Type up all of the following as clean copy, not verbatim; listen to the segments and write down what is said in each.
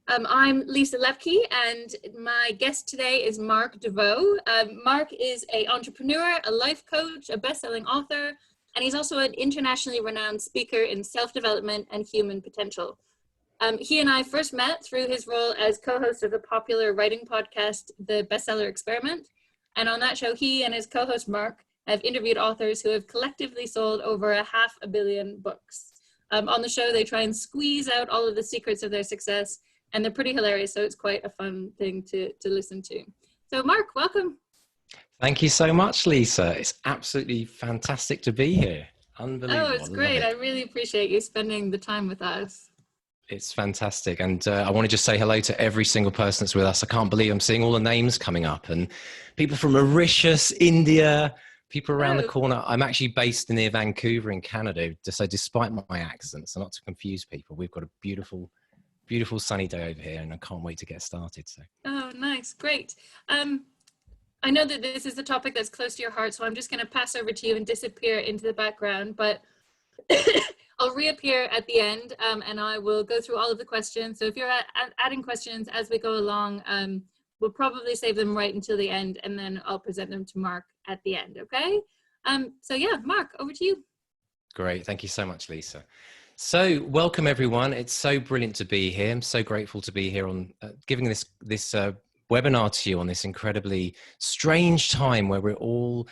I'm Lisa Lepke, and my guest today is Mark Desvaux. Mark is an entrepreneur, a life coach, a best-selling author, and he's also an internationally renowned speaker in self-development and human potential. He and I first met through his role as co-host of the popular writing podcast, The Bestseller Experiment. And on that show, he and his co-host Mark have interviewed authors who have collectively sold over 500 million books. On the show, they try and squeeze out all of the secrets of their success, and they're pretty hilarious, so it's quite a fun thing to listen to. So Mark, welcome. Thank you so much, Lisa. It's absolutely fantastic to be here. Unbelievable. Oh, it's great. I really appreciate you spending the time with us. It's fantastic. And I want to just say hello to every single person that's with us. I can't believe I'm seeing all the names coming up, and people from Mauritius, India, people around the corner. I'm actually based near Vancouver in Canada. So despite my accent, so not to confuse people, we've got a beautiful sunny day over here, and I can't wait to get started. So. Oh, nice. Great. I know that this is a topic that's close to your heart, so I'm just going to pass over to you and disappear into the background, but I'll reappear at the end, and I will go through all of the questions. So if you're adding questions as we go along, we'll probably save them right until the end, and then I'll present them to Mark at the end, okay? So yeah, Mark, over to you. Great. Thank you so much, Lisa. So welcome everyone. It's so brilliant to be here. I'm so grateful to be here on giving this webinar to you on this incredibly strange time where we're all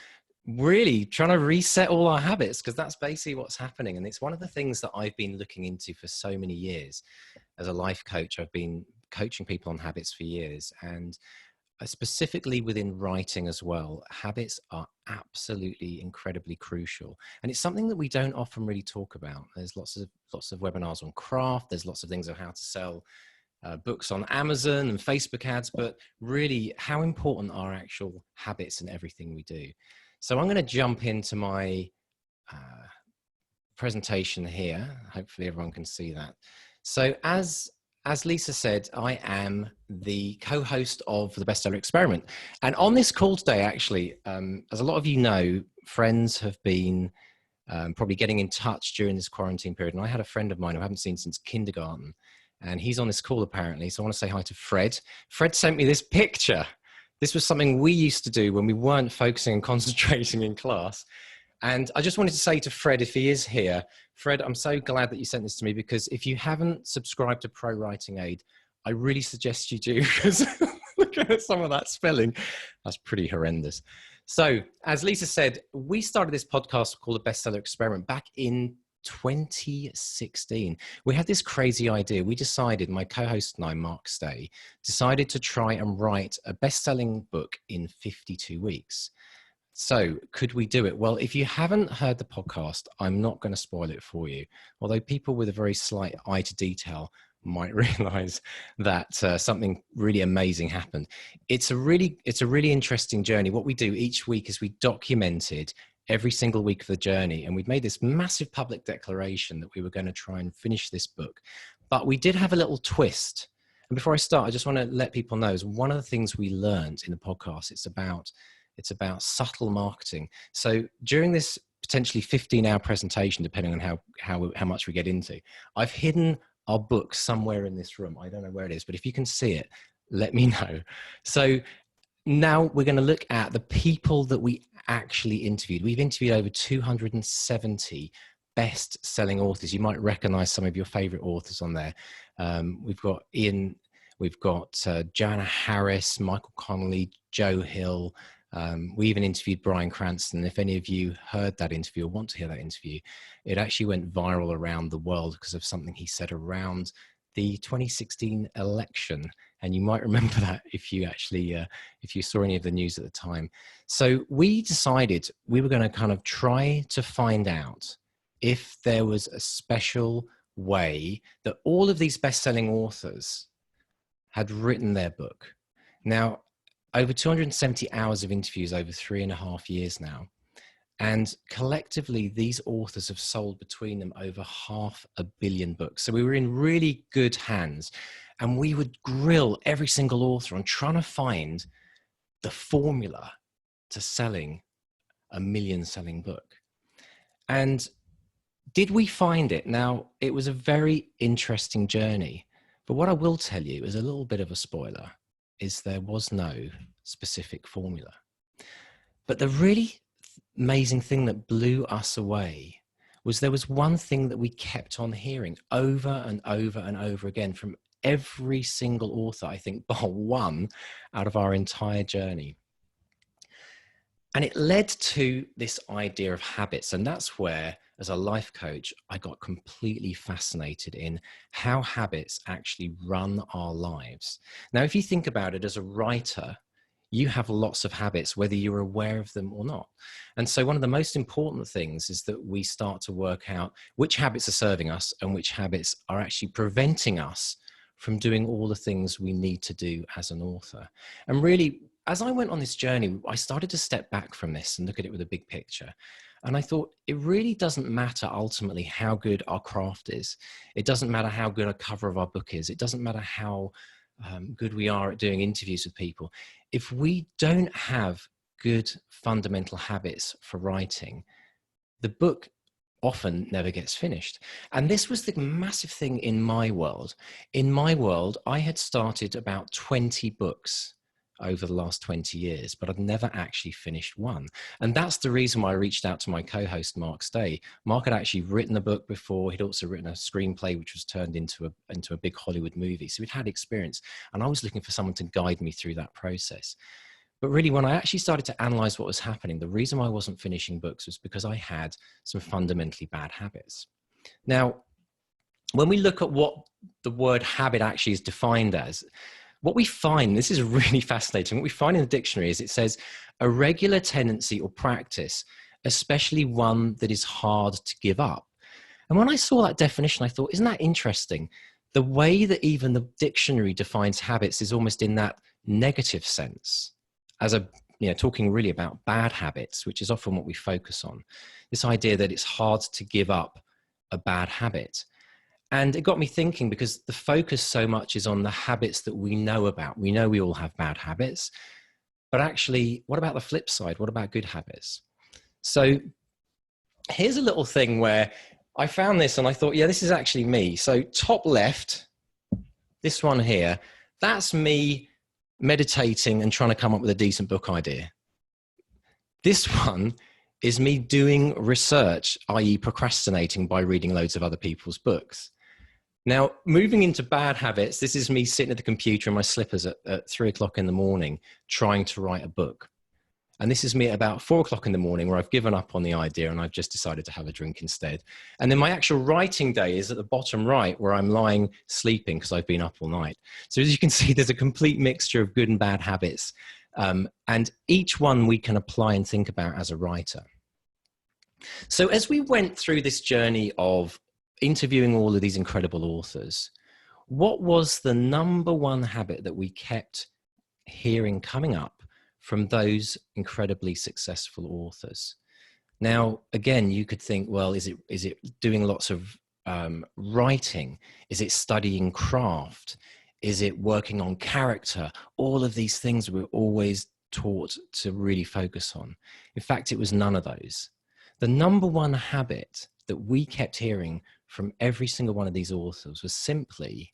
really trying to reset all our habits, because that's basically what's happening. And it's one of the things that I've been looking into for so many years. As a life coach, I've been coaching people on habits for years, and specifically within writing as well. Habits are absolutely incredibly crucial, and it's something that we don't often really talk about. There's lots of webinars on craft, there's lots of things on how to sell books on Amazon and Facebook ads, but really how important are actual habits in everything we do. So I'm going to jump into my presentation here. Hopefully everyone can see that. So as Lisa said, I am the co-host of the Bestseller Experiment. And on this call today, actually, as a lot of you know, friends have been probably getting in touch during this quarantine period. And I had a friend of mine who I haven't seen since kindergarten, and he's on this call apparently. So I want to say hi to Fred. Fred sent me this picture. This was something we used to do when we weren't focusing and concentrating in class. And I just wanted to say to Fred, if he is here, Fred, I'm so glad that you sent this to me, because if you haven't subscribed to ProWritingAid, I really suggest you do, because look at some of that spelling. That's pretty horrendous. So as Lisa said, we started this podcast called the Bestseller Experiment back in 2016. We had this crazy idea. We decided, my co-host and I, Mark Stay, decided to try and write a best-selling book in 52 weeks. So could we do it? Well, if you haven't heard the podcast, I'm not going to spoil it for you. Although people with a very slight eye to detail might realize that something really amazing happened. It's a really interesting journey. What we do each week is we documented every single week of the journey, and we'd made this massive public declaration that we were going to try and finish this book. But we did have a little twist. And before I start, I just want to let people know, is one of the things we learned in the podcast, it's about subtle marketing. So during this potentially 15-hour presentation, depending on how much we get into, I've hidden our book somewhere in this room. I don't know where it is, but if you can see it, let me know. So now we're going to look at the people that we actually interviewed. We've interviewed over 270 best-selling authors. You might recognize some of your favorite authors on there. We've got Ian, we've got Joanna Harris, Michael Connolly, Joe Hill. We even interviewed Bryan Cranston. If any of you heard that interview or want to hear that interview, it actually went viral around the world because of something he said around the 2016 election. And you might remember that if you actually, if you saw any of the news at the time. So we decided we were going to kind of try to find out if there was a special way that all of these best-selling authors had written their book. Now, over 270 hours of interviews over 3.5 years now. And collectively, these authors have sold between them over 500 million books. So we were in really good hands, and we would grill every single author on trying to find the formula to selling a million-selling book. And did we find it? Now, it was a very interesting journey, But what I will tell you is a little bit of a spoiler, is there was no specific formula. But the really amazing thing that blew us away was there was one thing that we kept on hearing over and over and over again from every single author, I think, bar one, out of our entire journey. And it led to this idea of habits. And that's where, as a life coach, I got completely fascinated in how habits actually run our lives. Now, if you think about it as a writer, you have lots of habits, whether you're aware of them or not. And so one of the most important things is that we start to work out which habits are serving us and which habits are actually preventing us from doing all the things we need to do as an author. And really, as I went on this journey, I started to step back from this and look at it with a big picture. And I thought, it really doesn't matter ultimately how good our craft is. It doesn't matter how good a cover of our book is. It doesn't matter how good we are at doing interviews with people. If we don't have good fundamental habits for writing, the book often never gets finished. And this was the massive thing in my world. In my world, I had started about 20 books over the last 20 years, but I'd never actually finished one. And that's the reason why I reached out to my co-host, Mark Desvaux. Mark had actually written a book before. He'd also written a screenplay, which was turned into a big Hollywood movie. So we'd had experience, and I was looking for someone to guide me through that process. But really, when I actually started to analyze what was happening, the reason why I wasn't finishing books was because I had some fundamentally bad habits. Now, when we look at what the word habit actually is defined as, what we find, this is really fascinating, what we find in the dictionary is it says a regular tendency or practice, especially one that is hard to give up. And when I saw that definition, I thought, isn't that interesting? The way that even the dictionary defines habits is almost in that negative sense, as a, talking really about bad habits, which is often what we focus on. This idea that it's hard to give up a bad habit. And it got me thinking, because the focus so much is on the habits that we know about. We know we all have bad habits, but actually, what about the flip side? What about good habits? So here's a little thing where I found this and I thought, yeah, this is actually me. So top left, this one here, that's me meditating and trying to come up with a decent book idea. This one is me doing research, i.e. procrastinating by reading loads of other people's books. Now, moving into bad habits, this is me sitting at the computer in my slippers at 3 o'clock in the morning, trying to write a book. And this is me at about 4 o'clock in the morning, where I've given up on the idea and I've just decided to have a drink instead. And then my actual writing day is at the bottom right, where I'm lying sleeping because I've been up all night. So as you can see, there's a complete mixture of good and bad habits. And each one we can apply and think about as a writer. So as we went through this journey of interviewing all of these incredible authors, what was the number one habit that we kept hearing coming up from those incredibly successful authors? Now, again, you could think, well, is it doing lots of writing? Is it studying craft? Is it working on character? All of these things we're always taught to really focus on. In fact, it was none of those. The number one habit that we kept hearing from every single one of these authors was simply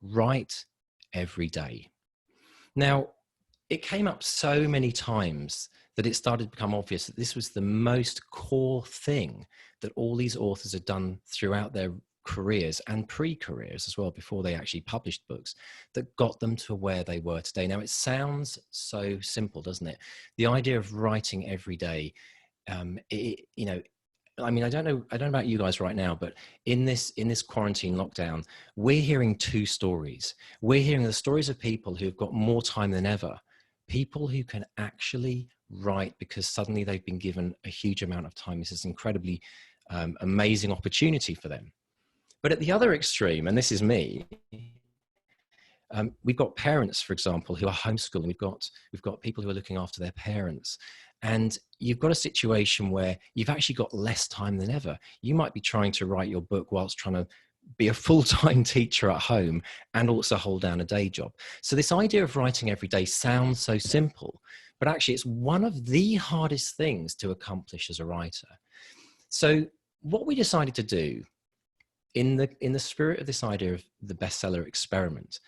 write every day. Now, it came up so many times that it started to become obvious that this was the most core thing that all these authors had done throughout their careers and pre-careers as well, before they actually published books, that got them to where they were today. Now, it sounds so simple, doesn't it? The idea of writing every day, I mean, I don't know about you guys right now, but in this quarantine lockdown, we're hearing two stories. We're hearing the stories of people who've got more time than ever, people who can actually write because suddenly they've been given a huge amount of time. This is an incredibly amazing opportunity for them. But at the other extreme, and this is me, we've got parents, for example, who are homeschooling. We've got people who are looking after their parents. And you've got a situation where you've actually got less time than ever. You might be trying to write your book whilst trying to be a full-time teacher at home and also hold down a day job. So this idea of writing every day sounds so simple, but actually it's one of the hardest things to accomplish as a writer. So what we decided to do in the spirit of this idea of the bestseller experiment,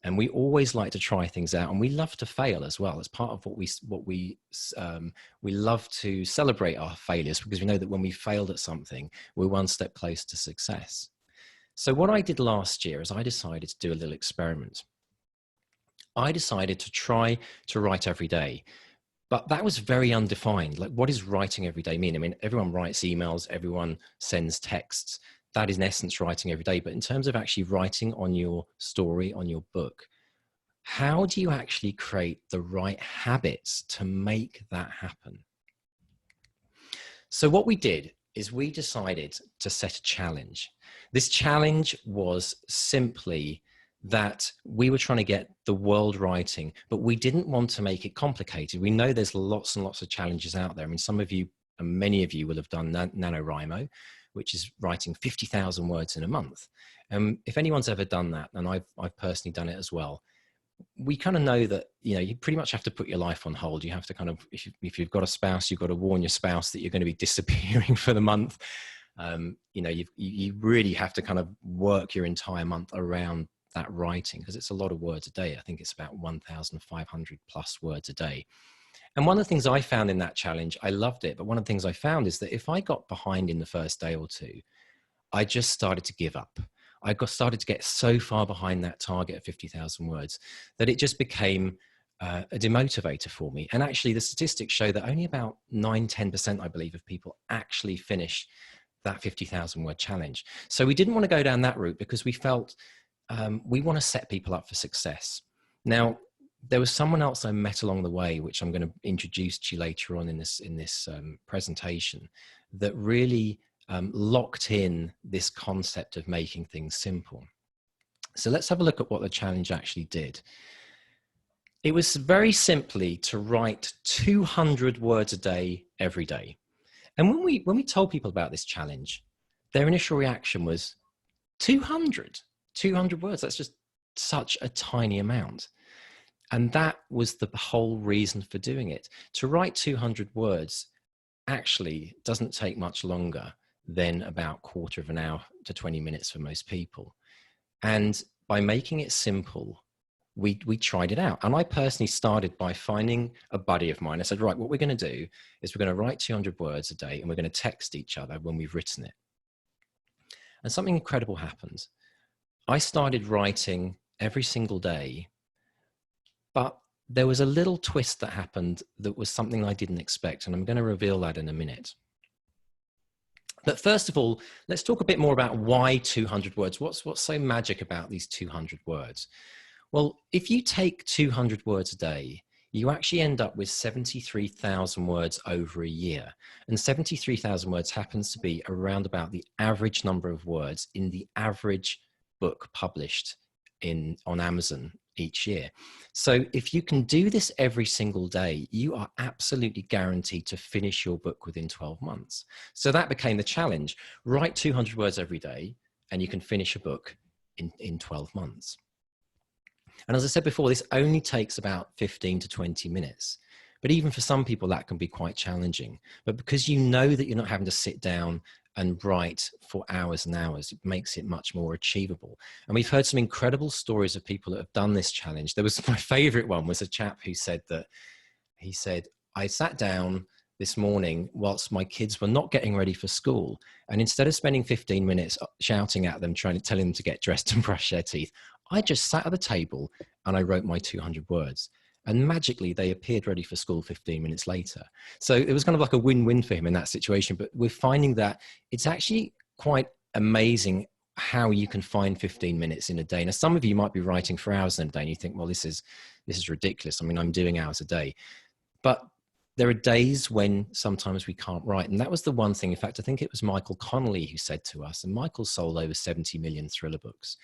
and we always like to try things out, and we love to fail as well. It's part of what we love to celebrate our failures, because we know that when we failed at something, we're one step closer to success. So what I did last year is I decided to do a little experiment. I decided to try to write every day, but that was very undefined. Like, what does writing every day mean? I mean, everyone writes emails, everyone sends texts. That is in essence writing every day. But in terms of actually writing on your story, on your book, how do you actually create the right habits to make that happen? So what we did is we decided to set a challenge. This challenge was simply that we were trying to get the world writing, but we didn't want to make it complicated. We know there's lots and lots of challenges out there. I mean, some of you, and many of you will have done NaNoWriMo, which is writing 50,000 words in a month. If anyone's ever done that, and I've personally done it as well, we kind of know that, you know, you pretty much have to put your life on hold. You have to kind of, if you've got a spouse, you've got to warn your spouse that you're going to be disappearing for the month. You know, you really have to kind of work your entire month around that writing, because it's a lot of words a day. I think it's about 1,500 plus words a day. And one of the things I found in that challenge, I loved it, but one of the things I found is that if I got behind in the first day or two, I just started to give up. I started to get so far behind that target of 50,000 words that it just became a demotivator for me. And actually the statistics show that only about 9–10%, I believe, of people actually finish that 50,000 word challenge. So we didn't want to go down that route, because we felt we want to set people up for success. Now, there was someone else I met along the way, which I'm going to introduce to you later on in this presentation, that really locked in this concept of making things simple. So let's have a look at what the challenge actually did. It was very simply to write 200 words a day every day. And when we told people about this challenge, their initial reaction was 200 words. That's just such a tiny amount. And that was the whole reason for doing it. To write 200 words actually doesn't take much longer than about a quarter of an hour to 20 minutes for most people. And by making it simple, we tried it out. And I personally started by finding a buddy of mine. I said, right, what we're going to do is we're going to write 200 words a day, and we're going to text each other when we've written it. And something incredible happened. I started writing every single day, but there was a little twist that happened that was something I didn't expect, and I'm going to reveal that in a minute. But first of all, let's talk a bit more about why 200 words. What's so magic about these 200 words? Well, if you take 200 words a day, you actually end up with 73,000 words over a year. And 73,000 words happens to be around about the average number of words in the average book published on Amazon each year. So if you can do this every single day, you are absolutely guaranteed to finish your book within 12 months. So that became the challenge. Write 200 words every day, and you can finish a book in 12 months. And as I said before, this only takes about 15 to 20 minutes. But even for some people, that can be quite challenging. But because you know that you're not having to sit down and write for hours and hours, it makes it much more achievable. And we've heard some incredible stories of people that have done this challenge. There was, my favorite one was a chap who said that, he said, I sat down this morning whilst my kids were not getting ready for school. And instead of spending 15 minutes shouting at them, telling them to get dressed and brush their teeth, I just sat at the table and I wrote my 200 words. And magically, they appeared ready for school 15 minutes later. So it was kind of like a win-win for him in that situation. But we're finding that it's actually quite amazing how you can find 15 minutes in a day. Now, some of you might be writing for hours in a day and you think, well, this is ridiculous. I mean, I'm doing hours a day. But there are days when sometimes we can't write. And that was the one thing. In fact, I think it was Michael Connolly who said to us, and Michael sold over 70 million thriller books.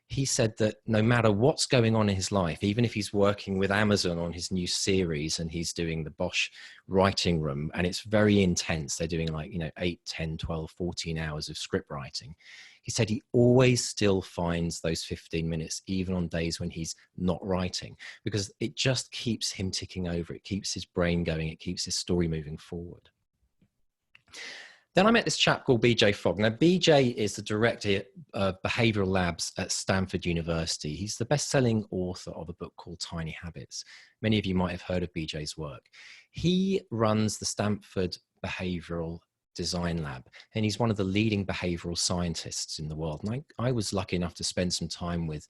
He said that no matter what's going on in his life, even if he's working with Amazon on his new series and he's doing the Bosch writing room and it's very intense, they're doing like, 8, 10, 12, 14 hours of script writing. He said he always still finds those 15 minutes, even on days when he's not writing, because it just keeps him ticking over. It keeps his brain going. It keeps his story moving forward. Then I met this chap called BJ Fogg. Now, BJ is the director of behavioural labs at Stanford University. He's the best-selling author of a book called Tiny Habits. Many of you might have heard of BJ's work. He runs the Stanford Behavioural Design Lab, and he's one of the leading behavioural scientists in the world. And I was lucky enough to spend some time with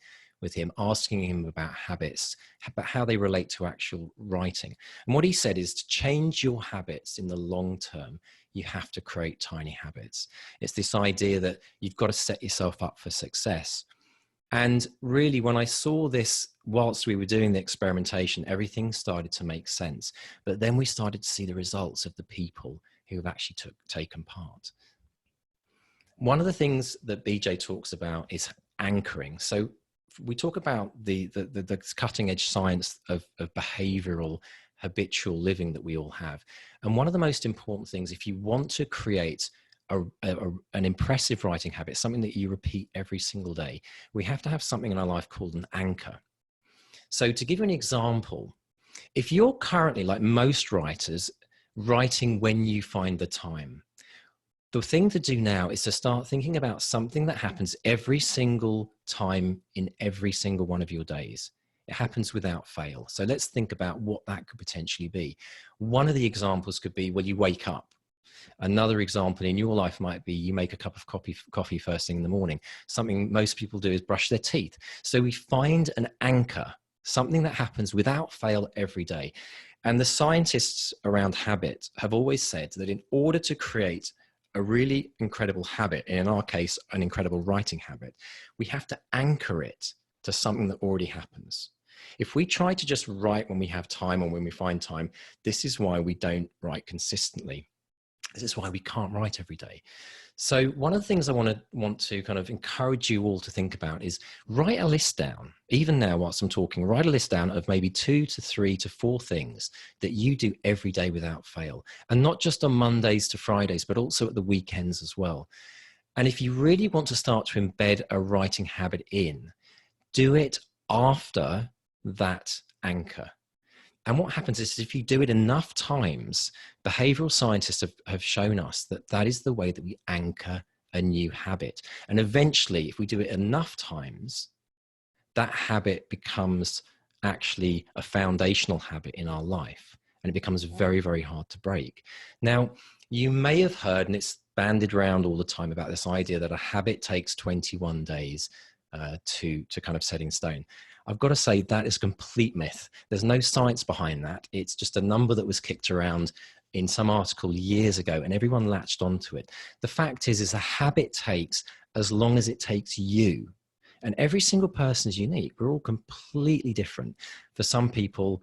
him, asking him about habits, about how they relate to actual writing. And what he said is, to change your habits in the long term, you have to create tiny habits. It's this idea that you've got to set yourself up for success. And really, when I saw this whilst we were doing the experimentation, everything started to make sense. But then we started to see the results of the people who have actually taken part. One of the things that BJ talks about is anchoring. So we talk about the cutting edge science of behavioral habitual living that we all have. And one of the most important things, if you want to create an impressive writing habit, something that you repeat every single day, we have to have something in our life called an anchor. So to give you an example, if you're currently, like most writers, writing when you find the time, the thing to do now is to start thinking about something that happens every single time in every single one of your days. It happens without fail. So let's think about what that could potentially be. One of the examples could be, well, you wake up. Another example in your life might be you make a cup of coffee first thing in the morning. Something most people do is brush their teeth. So we find an anchor, something that happens without fail every day. And the scientists around habit have always said that in order to create a really incredible habit, in our case, an incredible writing habit, we have to anchor it to something that already happens. If we try to just write when we have time or when we find time, this is why we don't write consistently. This is why we can't write every day. So one of the things I want to kind of encourage you all to think about is write a list down. Even now, whilst I'm talking, write a list down of maybe 2 to 3 to 4 things that you do every day without fail. And not just on Mondays to Fridays, but also at the weekends as well. And if you really want to start to embed a writing habit in, do it after that anchor. And what happens is, if you do it enough times, behavioral scientists have shown us that that is the way that we anchor a new habit. And eventually, if we do it enough times, that habit becomes actually a foundational habit in our life. And it becomes very, very hard to break. Now, you may have heard, and it's bandied around all the time, about this idea that a habit takes 21 days to kind of set in stone. I've got to say that is a complete myth. There's no science behind that. It's just a number that was kicked around in some article years ago, and everyone latched onto it. The fact is a habit takes as long as it takes you. And every single person is unique. We're all completely different. For some people,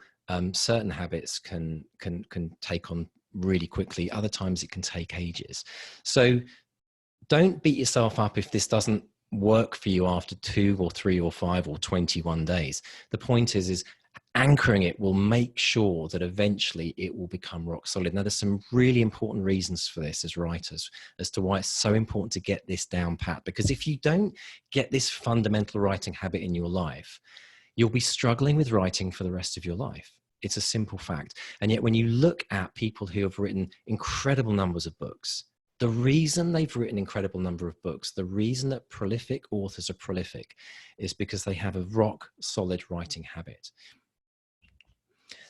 certain habits can take on really quickly. Other times it can take ages. So don't beat yourself up if this doesn't work for you after 2 or 3 or 5 or 21 days. The point is anchoring it will make sure that eventually it will become rock solid. Now, there's some really important reasons for this as writers, as to why it's so important to get this down pat, because if you don't get this fundamental writing habit in your life, you'll be struggling with writing for the rest of your life. It's a simple fact. And yet when you look at people who have written incredible numbers of books, the reason they've written an incredible number of books, the reason that prolific authors are prolific, is because they have a rock solid writing habit.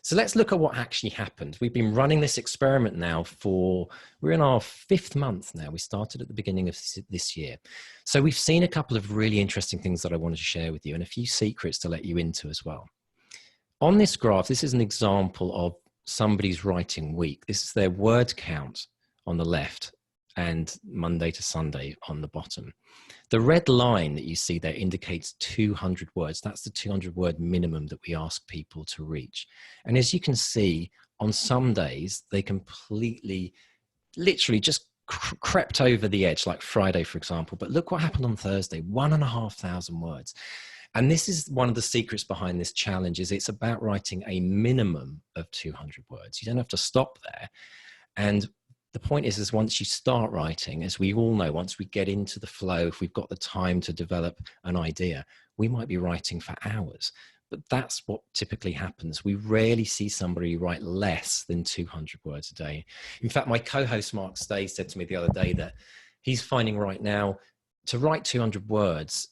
So let's look at what actually happened. We've been running this experiment now we're in our 5th month now. We started at the beginning of this year. So we've seen a couple of really interesting things that I wanted to share with you, and a few secrets to let you into as well. On this graph, this is an example of somebody's writing week. This is their word count on the left, and Monday to Sunday on the bottom. The red line that you see there indicates 200 words. That's the 200 word minimum that we ask people to reach. And as you can see, on some days, they completely, literally just crept over the edge, like Friday, for example. But look what happened on Thursday, 1,500 words. And this is one of the secrets behind this challenge, is it's about writing a minimum of 200 words. You don't have to stop there. And the point is once you start writing, as we all know, once we get into the flow, if we've got the time to develop an idea, we might be writing for hours. but that's what typically happens. We rarely see somebody write less than 200 words a day. In fact, my co-host Mark Desvaux said to me the other day that he's finding right now to write 200 words,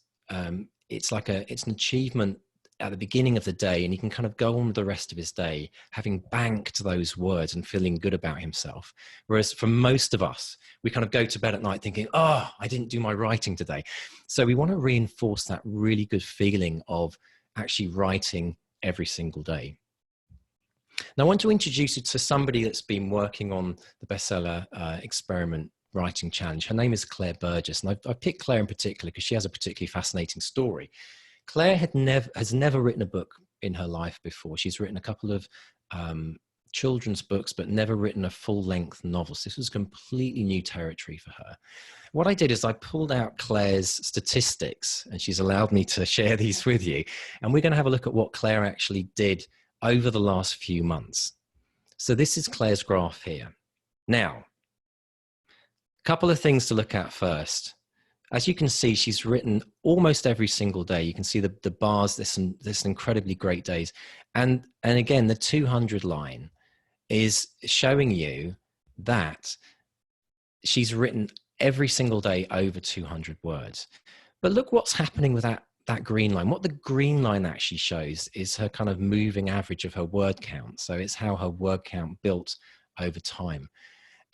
it's an achievement at the beginning of the day, and he can kind of go on with the rest of his day having banked those words and feeling good about himself. Whereas for most of us, we kind of go to bed at night thinking, oh, I didn't do my writing today. So we want to reinforce that really good feeling of actually writing every single day. Now I want to introduce you to somebody that's been working on the Bestseller Experiment writing challenge. Her name is Claire Burgess, and I picked Claire in particular because she has a particularly fascinating story. Claire has never written a book in her life before. She's written a couple of children's books, but never written a full-length novel. So this was completely new territory for her. What I did is I pulled out Claire's statistics, and she's allowed me to share these with you. And we're going to have a look at what Claire actually did over the last few months. So this is Claire's graph here. Now, a couple of things to look at first. As you can see, she's written almost every single day. You can see the bars, there's some incredibly great days. And again, the 200 line is showing you that she's written every single day over 200 words. But look what's happening with that green line. What the green line actually shows is her kind of moving average of her word count. So it's how her word count built over time.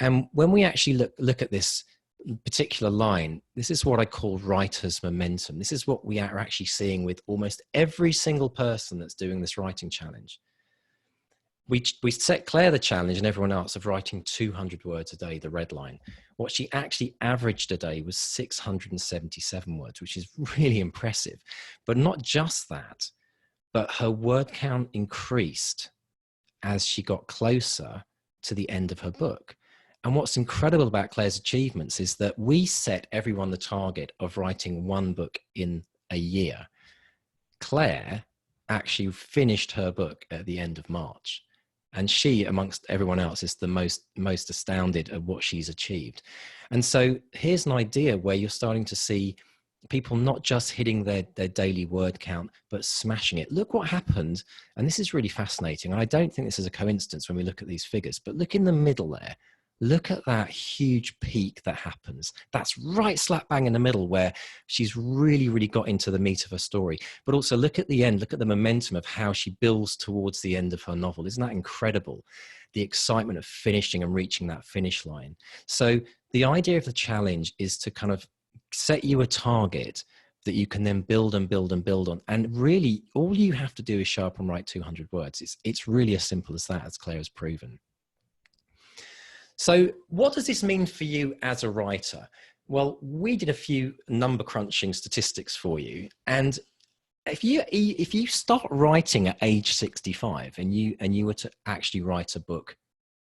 And when we actually look at this particular line, this is what I call writer's momentum. This is what we are actually seeing with almost every single person that's doing this writing challenge. We set Claire the challenge and everyone else of writing 200 words a day, the red line. What she actually averaged a day was 677 words, which is really impressive. But not just that, but her word count increased as she got closer to the end of her book. And what's incredible about Claire's achievements is that we set everyone the target of writing one book in a year. Claire actually finished her book at the end of March. And she, amongst everyone else, is the most astounded at what she's achieved. And so here's an idea where you're starting to see people not just hitting their daily word count, but smashing it. Look what happened. And this is really fascinating. And I don't think this is a coincidence when we look at these figures, but look in the middle there. Look at that huge peak that happens. That's right slap bang in the middle where she's really, really got into the meat of her story. But also look at the end, look at the momentum of how she builds towards the end of her novel. Isn't that incredible? The excitement of finishing and reaching that finish line. So the idea of the challenge is to kind of set you a target that you can then build and build and build on. And really all you have to do is show up and write 200 words. It's really as simple as that, as Claire has proven. So what does this mean for you as a writer? Well, we did a few number crunching statistics for you. And if you start writing at age 65 and you were to actually write a book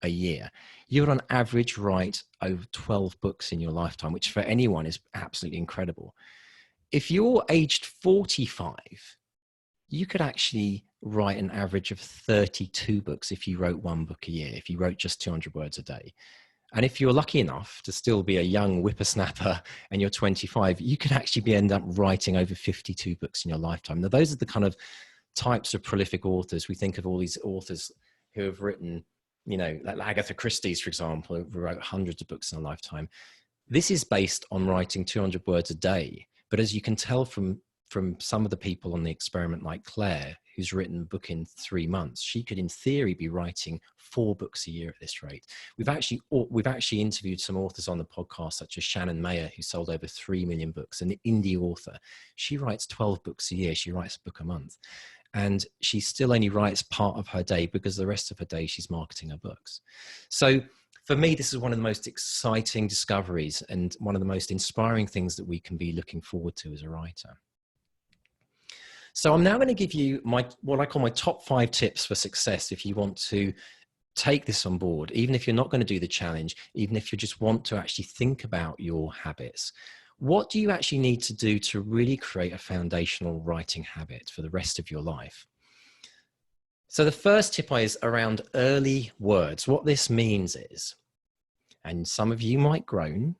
a year, you would on average write over 12 books in your lifetime, which for anyone is absolutely incredible. If you're aged 45, you could actually write an average of 32 books if you wrote one book a year, if you wrote just 200 words a day. And if you're lucky enough to still be a young whippersnapper and you're 25, you could actually end up writing over 52 books in your lifetime. Now, those are the kind of types of prolific authors. We think of all these authors who have written, like Agatha Christie's, for example, who wrote hundreds of books in a lifetime. This is based on writing 200 words a day. But as you can tell from some of the people on the experiment, like Claire, who's written a book in 3 months, she could in theory be writing 4 books a year at this rate. We've actually interviewed some authors on the podcast, such as Shannon Mayer, who sold over 3 million books, an indie author. She writes 12 books a year. She writes a book a month. And she still only writes part of her day because the rest of her day she's marketing her books. So for me, this is one of the most exciting discoveries and one of the most inspiring things that we can be looking forward to as a writer. So I'm now going to give you what I call my top 5 tips for success if you want to take this on board, even if you're not going to do the challenge, even if you just want to actually think about your habits. What do you actually need to do to really create a foundational writing habit for the rest of your life? So the first tip is around early words. What this means is, and some of you might groan,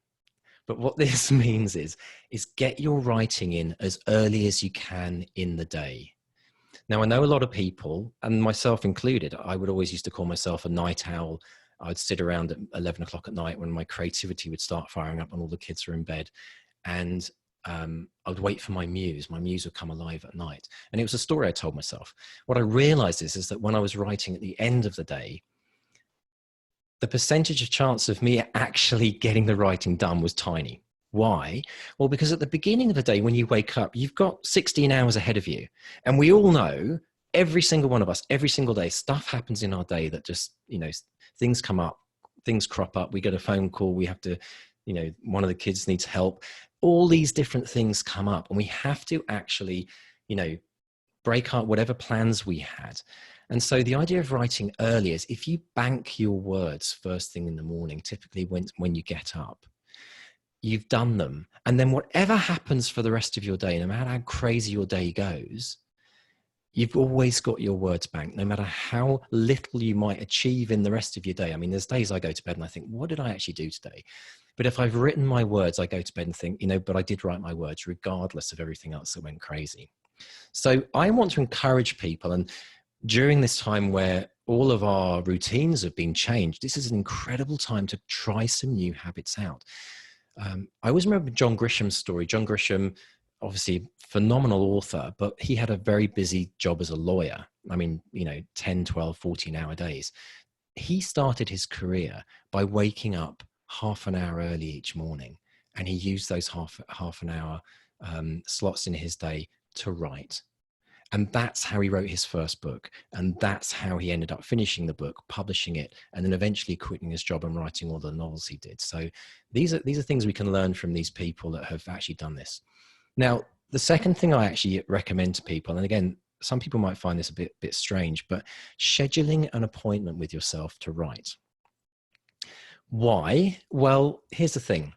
but what this means is get your writing in as early as you can in the day. Now, I know a lot of people, and myself included, I would always used to call myself a night owl. I'd sit around at 11 o'clock at night when my creativity would start firing up and all the kids were in bed. And I would wait for my muse. My muse would come alive at night. And it was a story I told myself. What I realized is that when I was writing at the end of the day, the percentage of chance of me actually getting the writing done was tiny. Why? Well, because at the beginning of the day, when you wake up, you've got 16 hours ahead of you. And we all know, every single one of us, every single day, stuff happens in our day that just, things come up, things crop up. We get a phone call. We have to, one of the kids needs help. All these different things come up, and we have to actually, break up whatever plans we had. And so the idea of writing early is if you bank your words first thing in the morning, typically when you get up, you've done them. And then whatever happens for the rest of your day, no matter how crazy your day goes, you've always got your words banked, no matter how little you might achieve in the rest of your day. I mean, there's days I go to bed and I think, what did I actually do today? But if I've written my words, I go to bed and think, but I did write my words regardless of everything else that went crazy. So I want to encourage people, and during this time where all of our routines have been changed, this is an incredible time to try some new habits out. I always remember John Grisham's story. John Grisham, obviously phenomenal author, but he had a very busy job as a lawyer. I mean, 10, 12, 14-hour days. He started his career by waking up half an hour early each morning, and he used those half an hour slots in his day to write. And that's how he wrote his first book. And that's how he ended up finishing the book, publishing it, and then eventually quitting his job and writing all the novels he did. So these are things we can learn from these people that have actually done this. Now, the second thing I actually recommend to people, and again, some people might find this a bit strange, but scheduling an appointment with yourself to write. Why? Well, here's the thing.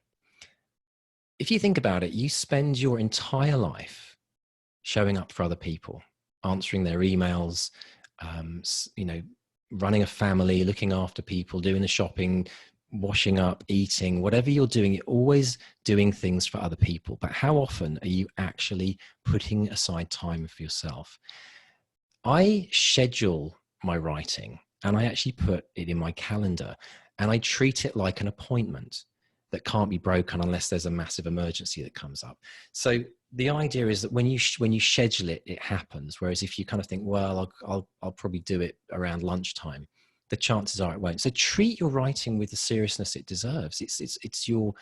If you think about it, you spend your entire life showing up for other people, answering their emails, running a family, looking after people, doing the shopping, washing up, eating, whatever you're doing, you're always doing things for other people. But how often are you actually putting aside time for yourself? I schedule my writing, and I actually put it in my calendar, and I treat it like an appointment that can't be broken unless there's a massive emergency that comes up. So the idea is that when you schedule it, it happens. Whereas if you kind of think, well, I'll probably do it around lunchtime, the chances are it won't. So treat your writing with the seriousness it deserves. It's your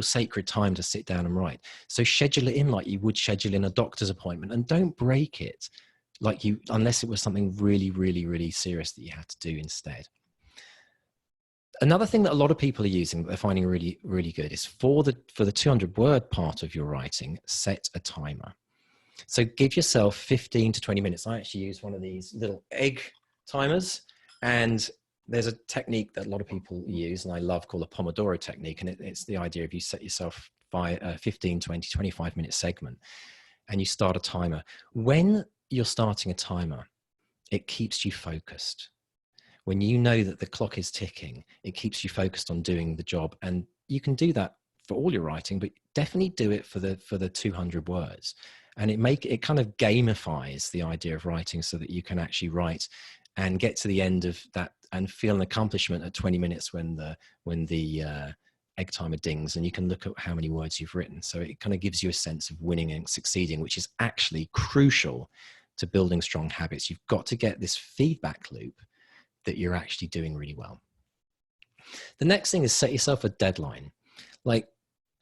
sacred time to sit down and write. So schedule it in like you would schedule in a doctor's appointment, and don't break it unless it was something really, really, really serious that you had to do instead. Another thing that a lot of people are using that they're finding really, really good is for the 200-word part of your writing, set a timer. So give yourself 15 to 20 minutes. I actually use one of these little egg timers, and there's a technique that a lot of people use, and I love, called a Pomodoro technique. And it's the idea of you set yourself by a 15, 20, 25-minute segment, and you start a timer. When you're starting a timer, it keeps you focused. When you know that the clock is ticking, it keeps you focused on doing the job. And you can do that for all your writing, but definitely do it for the 200 words. And it kind of gamifies the idea of writing so that you can actually write and get to the end of that and feel an accomplishment at 20 minutes when the egg timer dings, and you can look at how many words you've written. So it kind of gives you a sense of winning and succeeding, which is actually crucial to building strong habits. You've got to get this feedback loop that you're actually doing really well. The next thing is set yourself a deadline. Like,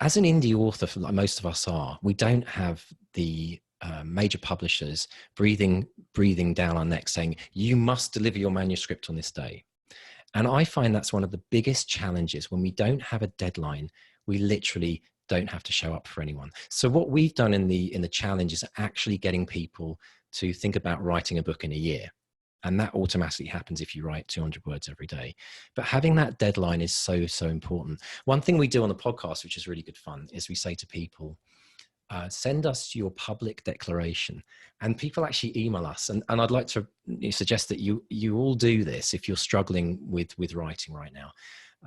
as an indie author, like most of us are, we don't have the major publishers breathing down our necks saying, you must deliver your manuscript on this day. And I find that's one of the biggest challenges. When we don't have a deadline, we literally don't have to show up for anyone. So what we've done in the challenge is actually getting people to think about writing a book in a year. And that automatically happens if you write 200 words every day. But having that deadline is so, so important. One thing we do on the podcast, which is really good fun, is we say to people, send us your public declaration. And people actually email us. And I'd like to suggest that you all do this if you're struggling with writing right now.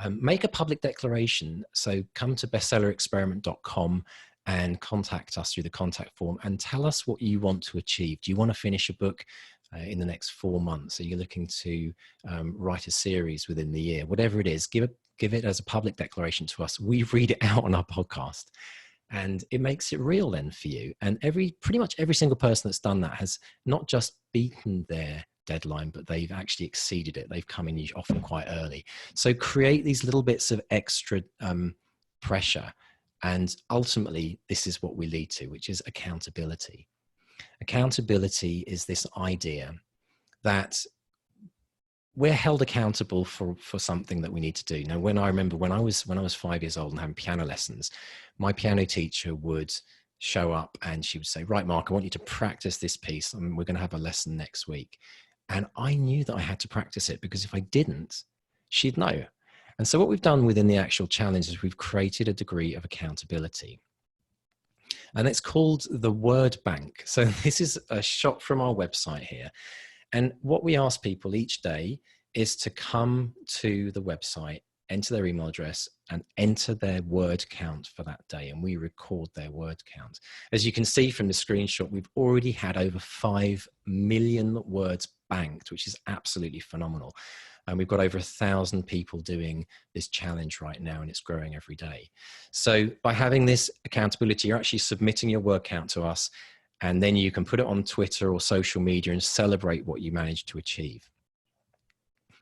Make a public declaration. So come to bestsellerexperiment.com and contact us through the contact form and tell us what you want to achieve. Do you want to finish a book in the next 4 months? Are you looking to write a series within the year? Whatever it is, give it as a public declaration to us. We read it out on our podcast, and it makes it real then for you. And pretty much every single person that's done that has not just beaten their deadline, but they've actually exceeded it. They've come in often quite early. So create these little bits of extra pressure. And ultimately, this is what we lead to, which is accountability. Accountability is this idea that we're held accountable for something that we need to do. Now, I remember when I was 5 years old and having piano lessons, my piano teacher would show up and she would say, right, Mark, I want you to practice this piece. I mean, we're going to have a lesson next week. And I knew that I had to practice it, because if I didn't, she'd know. And so what we've done within the actual challenge is we've created a degree of accountability. And it's called the word bank. So this is a shot from our website here. And what we ask people each day is to come to the website, enter their email address, and enter their word count for that day. And we record their word count. As you can see from the screenshot, we've already had over 5 million words banked, which is absolutely phenomenal. And we've got over 1,000 people doing this challenge right now, and it's growing every day. So by having this accountability, you're actually submitting your word count to us, and then you can put it on Twitter or social media and celebrate what you managed to achieve.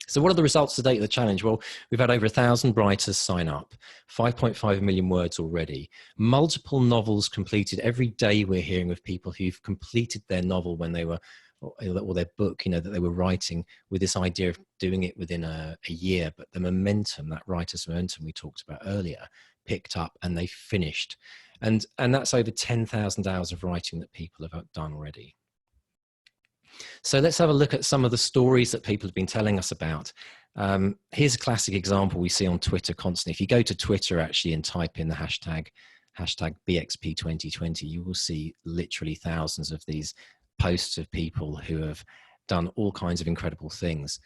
So what are the results to date of the challenge? Well, we've had over 1,000 writers sign up, 5.5 million words already, multiple novels completed. Every day we're hearing of people who've completed their novel when they were, or their book, that they were writing, with this idea of doing it within a year. But the momentum, that writer's momentum we talked about earlier, picked up and they finished. And that's over 10,000 hours of writing that people have done already. So let's have a look at some of the stories that people have been telling us about. Here's a classic example we see on Twitter constantly. If you go to Twitter actually and type in the hashtag BXP2020, you will see literally thousands of these posts of people who have done all kinds of incredible things.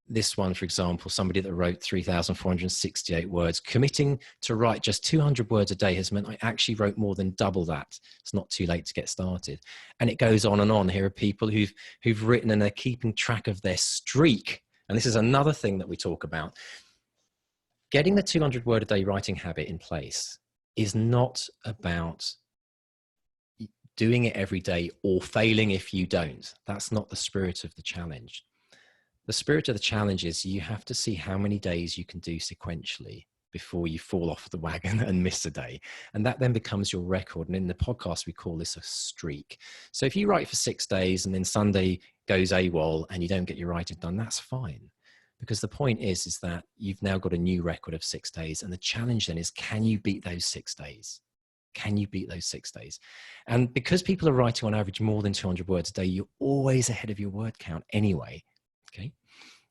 This one, for example, somebody that wrote 3,468 words, committing to write just 200 words a day has meant I actually wrote more than double that. It's not too late to get started. And it goes on and on. Here are people who've written and they're keeping track of their streak. And this is another thing that we talk about. Getting the 200 word a day writing habit in place is not about doing it every day or failing if you don't. That's not the spirit of the challenge. The spirit of the challenge is you have to see how many days you can do sequentially before you fall off the wagon and miss a day. And that then becomes your record. And in the podcast, we call this a streak. So if you write for 6 days and then Sunday goes AWOL and you don't get your writing done, that's fine. Because the point is that you've now got a new record of 6 days. And the challenge then is, can you beat those 6 days? Can you beat those 6 days? And because people are writing on average more than 200 words a day, you're always ahead of your word count anyway. Okay.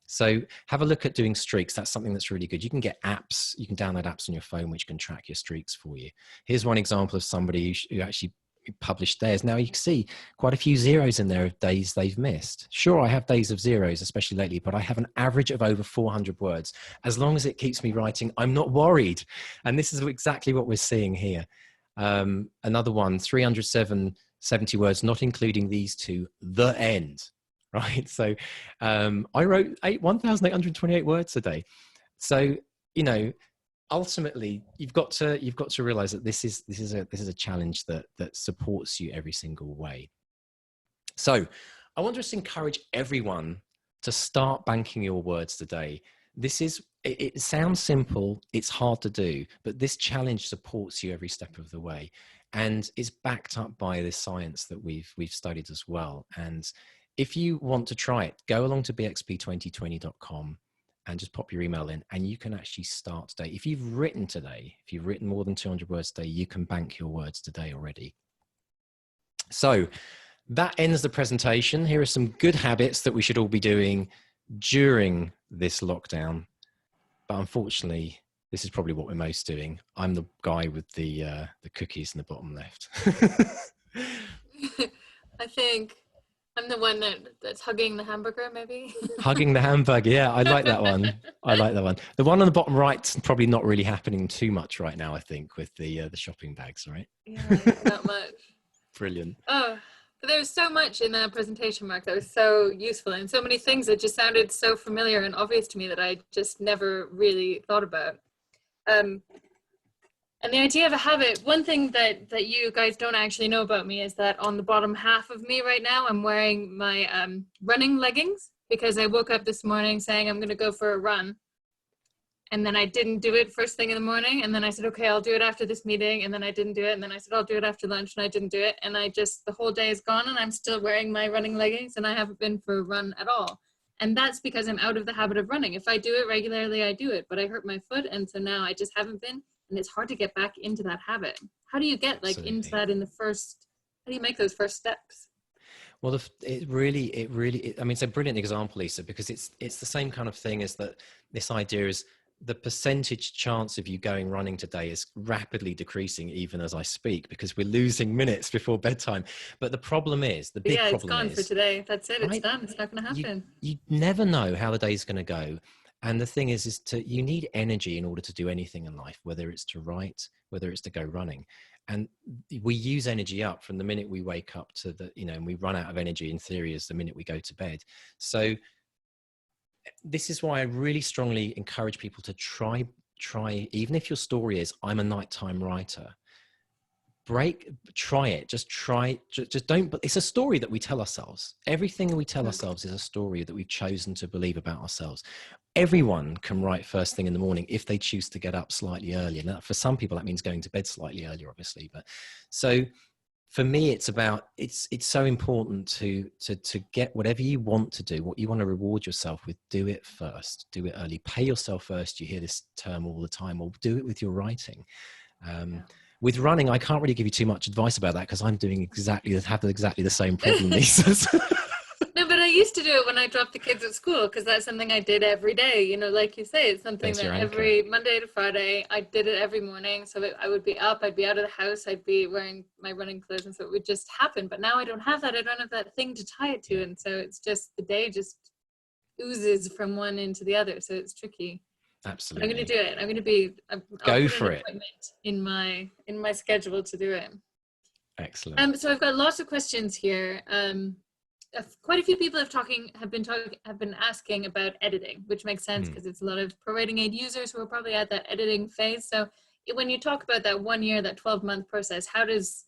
So have a look at doing streaks. That's something that's really good. You can get apps, you can download apps on your phone which can track your streaks for you. Here's one example of somebody who actually published theirs. Now you can see quite a few zeros in there of days they've missed. Sure, I have days of zeros, especially lately, but I have an average of over 400 words. As long as it keeps me writing, I'm not worried. And this is exactly what we're seeing here. Another one, 370 words, not including these two, the end. Right. So I wrote 1,828 words a day. So, ultimately you've got to realize that this is a challenge that supports you every single way. So I want to just encourage everyone to start banking your words today. It sounds simple, it's hard to do, but this challenge supports you every step of the way. And it's backed up by the science that we've studied as well. And if you want to try it, go along to bxp2020.com and just pop your email in, and you can actually start today. If you've written today, if you've written more than 200 words today, you can bank your words today already. So that ends the presentation. Here are some good habits that we should all be doing during this lockdown. But unfortunately, this is probably what we're most doing. I'm the guy with the cookies in the bottom left. I think I'm the one that's hugging the hamburger, maybe. Hugging the hamburger. Yeah, I like that one. I like that one. The one on the bottom right's probably not really happening too much right now, I think, with the shopping bags, right? Yeah, not much. Brilliant. Oh, but there was so much in that presentation, Mark, that was so useful, and so many things that just sounded so familiar and obvious to me that I just never really thought about. And the idea of a habit, one thing that you guys don't actually know about me is that on the bottom half of me right now, I'm wearing my running leggings, because I woke up this morning saying I'm going to go for a run. And then I didn't do it first thing in the morning. And then I said, okay, I'll do it after this meeting. And then I didn't do it. And then I said, I'll do it after lunch. And I didn't do it. And the whole day is gone and I'm still wearing my running leggings and I haven't been for a run at all. And that's because I'm out of the habit of running. If I do it regularly, I do it, but I hurt my foot. And so now I just haven't been. And it's hard to get back into that habit. How do you get into that how do you make those first steps? Well, it really, I mean, it's a brilliant example, Lisa, because it's the same kind of thing as that. This idea is the percentage chance of you going running today is rapidly decreasing even as I speak, because we're losing minutes before bedtime. But the problem is, it's gone for today. That's it. It's done. It's not going to happen. You never know how the day's going to go. And the thing is you need energy in order to do anything in life, whether it's to write, whether it's to go running. And we use energy up from the minute we wake up to and we run out of energy in theory as the minute we go to bed. So this is why I really strongly encourage people to try, even if your story is, I'm a nighttime writer, try it, just don't, but it's a story that we tell ourselves. Everything we tell ourselves is a story that we've chosen to believe about ourselves. Everyone can write first thing in the morning if they choose to get up slightly earlier. Now, for some people, that means going to bed slightly earlier, obviously. But so for me, it's so important to get whatever you want to do, what you want to reward yourself with, do it first, do it early, pay yourself first. You hear this term all the time, or do it with your writing. With running, I can't really give you too much advice about that because I'm doing exactly the same problem, Lisa. No, but I used to do it when I dropped the kids at school, because that's something I did every day. Like you say, it's something that every Monday to Friday, I did it every morning. So I would be up, I'd be out of the house, I'd be wearing my running clothes, and so it would just happen. But now I don't have that. I don't have that thing to tie it to. And so it's just, the day just oozes from one into the other. So it's tricky. Absolutely. I'm going to do it. I'm going to be, go for it in my schedule to do it. Excellent. So I've got lots of questions here. Quite a few people have been asking about editing, which makes sense because it's a lot of ProWritingAid users who are probably at that editing phase. So when you talk about that 1 year, that 12-month process, how does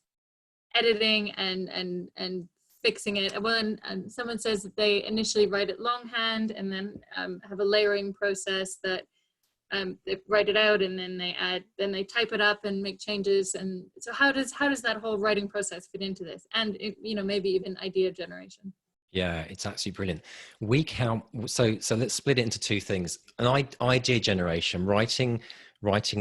editing and fixing it? Well, and someone says that they initially write it longhand and then have a layering process that they write it out and then they type it up and make changes. And so how does that whole writing process fit into this? And maybe even idea generation. Yeah, it's absolutely brilliant. We count, so let's split it into two things. An idea generation, writing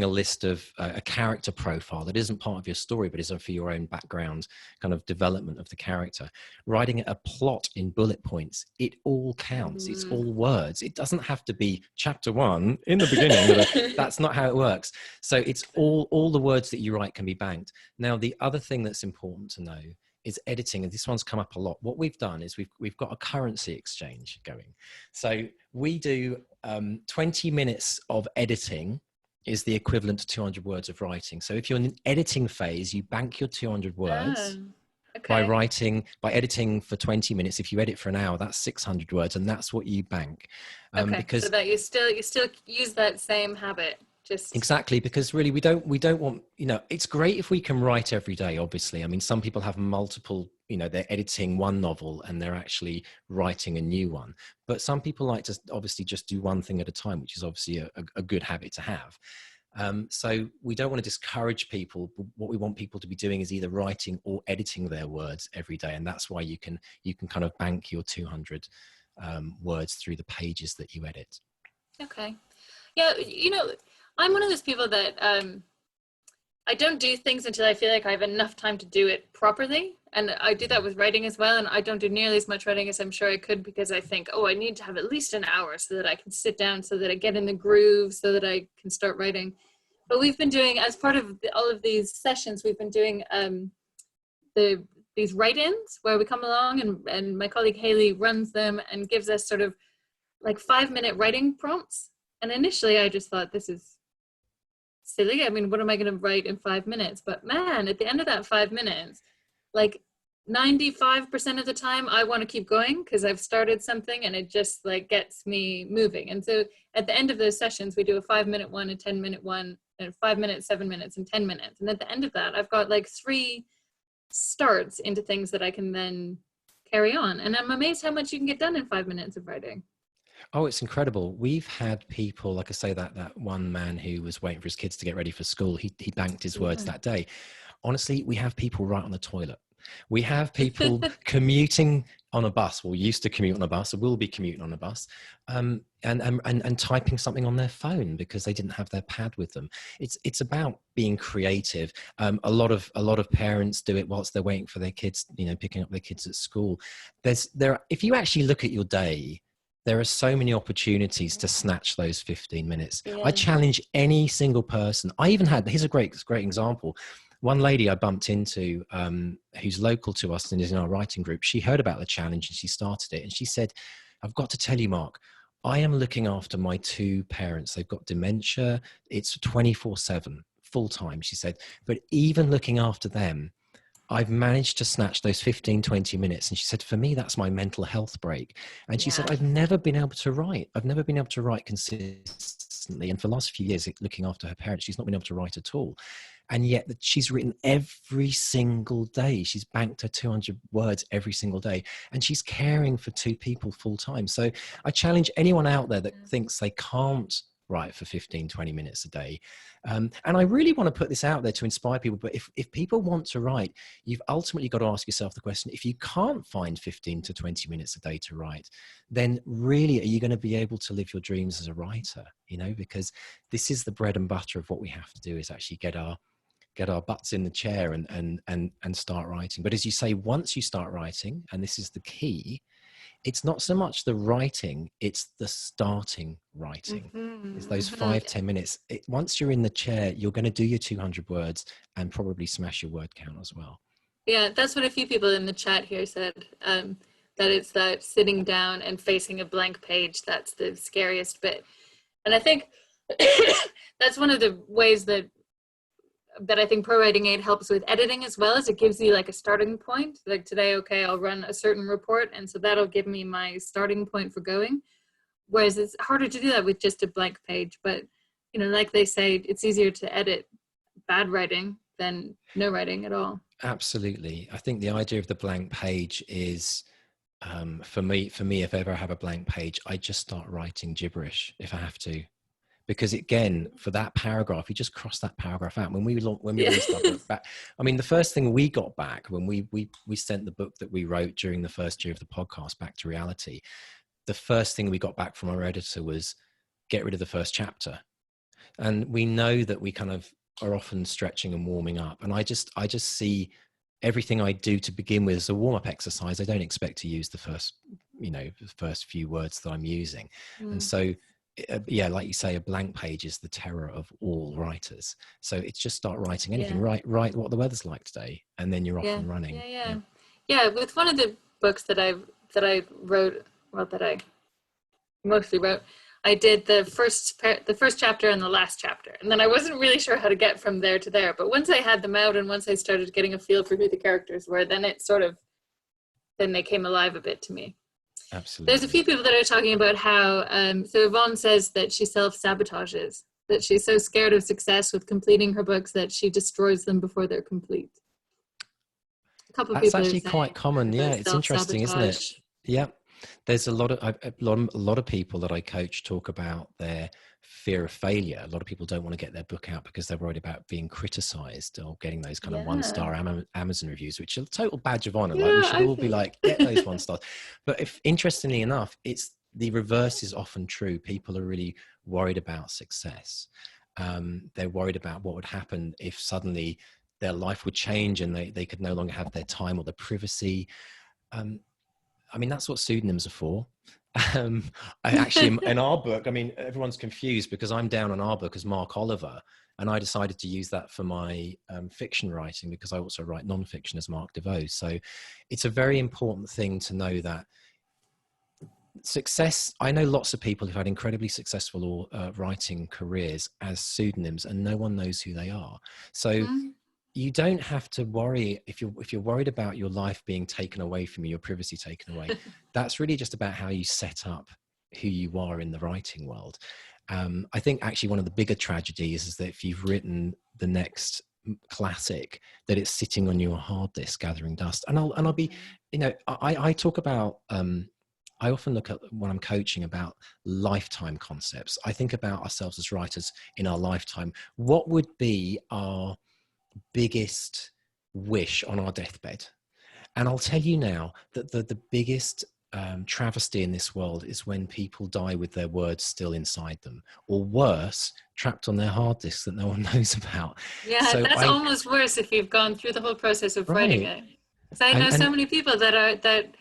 a list of a character profile that isn't part of your story, but is for your own background kind of development of the character. Writing a plot in bullet points, it all counts. It's all words. It doesn't have to be chapter 1 in the beginning. That's not how it works. So it's all the words that you write can be banked. Now, the other thing that's important to know is editing, and this one's come up a lot. What we've done is we've got a currency exchange going. So we do 20 minutes of editing is the equivalent to 200 words of writing. So if you're in an editing phase, you bank your 200 words by editing for 20 minutes. If you edit for an hour, that's 600 words, and that's what you bank. Because so that you still use that same habit. Exactly, because really we don't want, it's great if we can write every day, obviously. I mean, some people have multiple, they're editing one novel and they're actually writing a new one. But some people like to obviously just do one thing at a time, which is obviously a good habit to have. So we don't want to discourage people. What we want people to be doing is either writing or editing their words every day. And that's why you can kind of bank your 200 words through the pages that you edit. Okay. Yeah, I'm one of those people that I don't do things until I feel like I have enough time to do it properly. And I do that with writing as well. And I don't do nearly as much writing as I'm sure I could, because I think, I need to have at least an hour so that I can sit down, so that I get in the groove, so that I can start writing. But we've been doing, as part of all of these sessions, we've been doing the these write-ins where we come along and my colleague Haley runs them and gives us sort of like 5-minute writing prompts. And initially I just thought, this is silly. I mean, what am I going to write in 5 minutes? But man, at the end of that 5 minutes, like 95% of the time I want to keep going because I've started something and it just like gets me moving. And so at the end of those sessions, we do a 5-minute one, a 10-minute one, and 5 minutes, 7 minutes, and 10 minutes. And at the end of that, I've got like 3 starts into things that I can then carry on. And I'm amazed how much you can get done in 5 minutes of writing. Oh, it's incredible. We've had people, like I say, that one man who was waiting for his kids to get ready for school, he banked his words that day. Honestly, we have people write on the toilet. We have people commuting on a bus, or used to commute on a bus, or will be commuting on a bus, and typing something on their phone because they didn't have their pad with them. It's about being creative. A lot of parents do it whilst they're waiting for their kids, picking up their kids at school. If you actually look at your day, there are so many opportunities to snatch those 15 minutes. Yeah. I challenge any single person. I even had, here's a great example. One lady I bumped into who's local to us and is in our writing group, she heard about the challenge and she started it. And she said, I've got to tell you, Mark, I am looking after my 2 parents. They've got dementia. It's 24/7, full time, she said. But even looking after them, I've managed to snatch those 15, 20 minutes. And she said, for me, that's my mental health break. And she said, I've never been able to write. I've never been able to write consistently. And for the last few years, looking after her parents, she's not been able to write at all. And yet she's written every single day. She's banked her 200 words every single day. And she's caring for 2 people full time. So I challenge anyone out there that thinks they can't write for 15, 20 minutes a day. And I really want to put this out there to inspire people. But if people want to write, you've ultimately got to ask yourself the question, if you can't find 15 to 20 minutes a day to write, then really, are you going to be able to live your dreams as a writer? Because this is the bread and butter of what we have to do, is actually get our butts in the chair and start writing. But as you say, once you start writing, and this is the key, it's not so much the writing, it's the starting writing. It's those 5-10 minutes. Once you're in the chair, you're going to do your 200 words and probably smash your word count as well. Yeah, that's what a few people in the chat here said, that it's that sitting down and facing a blank page that's the scariest bit. And I think that's one of the ways that I think ProWritingAid helps with editing as well, as it gives you like a starting point. Like today, okay, I'll run a certain report, and so that'll give me my starting point for going. Whereas it's harder to do that with just a blank page. But, like they say, it's easier to edit bad writing than no writing at all. Absolutely. I think the idea of the blank page is, for me, if ever I have a blank page, I just start writing gibberish if I have to. Because again, for that paragraph, you just cross that paragraph out. When we released our book back, I mean, the first thing we got back when we sent the book that we wrote during the first year of the podcast back to reality, the first thing we got back from our editor was, get rid of the first chapter. And we know that we kind of are often stretching and warming up. And I just see everything I do to begin with as a warm-up exercise. I don't expect to use the first few words that I'm using. And so, yeah, like you say, a blank page is the terror of all writers. So it's just start writing anything. Write what the weather's like today, and then you're off and running. Yeah. With one of the books that I wrote, well, that I mostly wrote, I did the first chapter and the last chapter, and then I wasn't really sure how to get from there to there. But once I had them out, and once I started getting a feel for who the characters were, then they came alive a bit to me. Absolutely. There's a few people that are talking about how, so Yvonne says that she self-sabotages, that she's so scared of success with completing her books that she destroys them before they're complete. A couple of people That's actually quite common. Yeah, it's interesting, isn't it? Yeah. There's a lot of people that I coach talk about their fear of failure. A lot of people don't want to get their book out because they're worried about being criticized or getting those kind of 1-star Amazon reviews, which are a total badge of honor. Like we should all be like, get those 1 stars. But interestingly enough, it's the reverse is often true. People are really worried about success. They're worried about what would happen if suddenly their life would change and they could no longer have their time or their privacy. I mean, that's what pseudonyms are for. I actually, in our book, I mean, everyone's confused because I'm down on our book as Mark Oliver. And I decided to use that for my fiction writing, because I also write nonfiction as Mark Desvaux. So it's a very important thing to know that success, I know lots of people who've had incredibly successful writing careers as pseudonyms, and no one knows who they are. So you don't have to worry if you're worried about your life being taken away from you, your privacy taken away. That's really just about how you set up who you are in the writing world. I think actually one of the bigger tragedies is that if you've written the next classic, that it's sitting on your hard disk gathering dust. And I'll be, you know, I talk about, I often look at, when I'm coaching, about lifetime concepts. I think about ourselves as writers in our lifetime. What would be our biggest wish on our deathbed? And I'll tell you now that the biggest travesty in this world is when people die with their words still inside them, or worse, trapped on their hard disks that no one knows about. Yeah, so that's almost worse if you've gone through the whole process of writing it. Because I know so many people that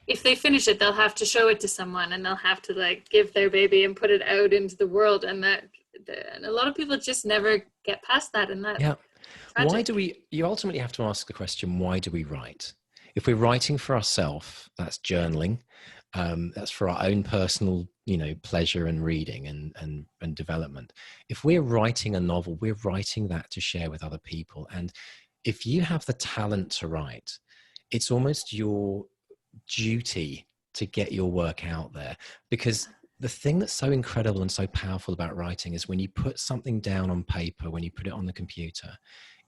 if they finish it, they'll have to show it to someone, and they'll have to like give their baby and put it out into the world, and and a lot of people just never get past that. And that, tragic. Why do we? You ultimately have to ask the question: why do we write? If we're writing for ourselves, that's journaling. That's for our own personal, you know, pleasure and reading and development. If we're writing a novel, we're writing that to share with other people. And if you have the talent to write, it's almost your duty to get your work out there. Because the thing that's so incredible and so powerful about writing is when you put something down on paper, when you put it on the computer,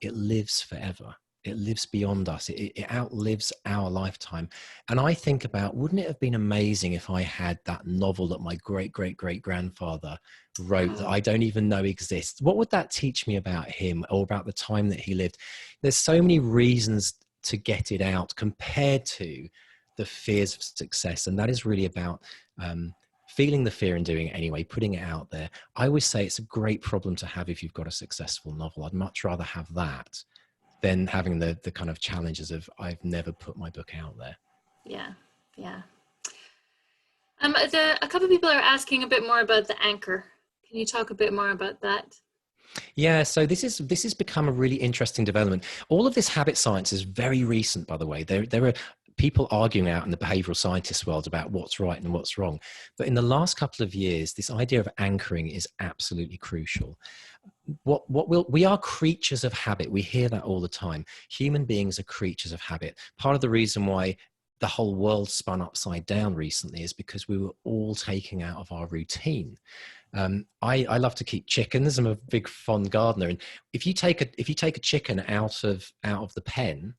it lives forever. It lives beyond us. It outlives our lifetime. And I think about, wouldn't it have been amazing if I had that novel that my great-great-great-grandfather wrote that I don't even know exists? What would that teach me about him, or about the time that he lived? There's so many reasons to get it out compared to the fears of success. And that is really about feeling the fear and doing it anyway, putting it out there. I always say it's a great problem to have if you've got a successful novel. I'd much rather have that than having the kind of challenges of, I've never put my book out there. Yeah, yeah. A couple of people are asking a bit more about the anchor. Can you talk a bit more about that? Yeah, so this has become a really interesting development. All of this habit science is very recent, by the way. There are people arguing out in the behavioral scientist world about what's right and what's wrong. But in the last couple of years, this idea of anchoring is absolutely crucial. We are creatures of habit. We hear that all the time. Human beings are creatures of habit. Part of the reason why the whole world spun upside down recently is because we were all taking out of our routine. I love to keep chickens. I'm a big fond gardener, and if you take a chicken out of the pen,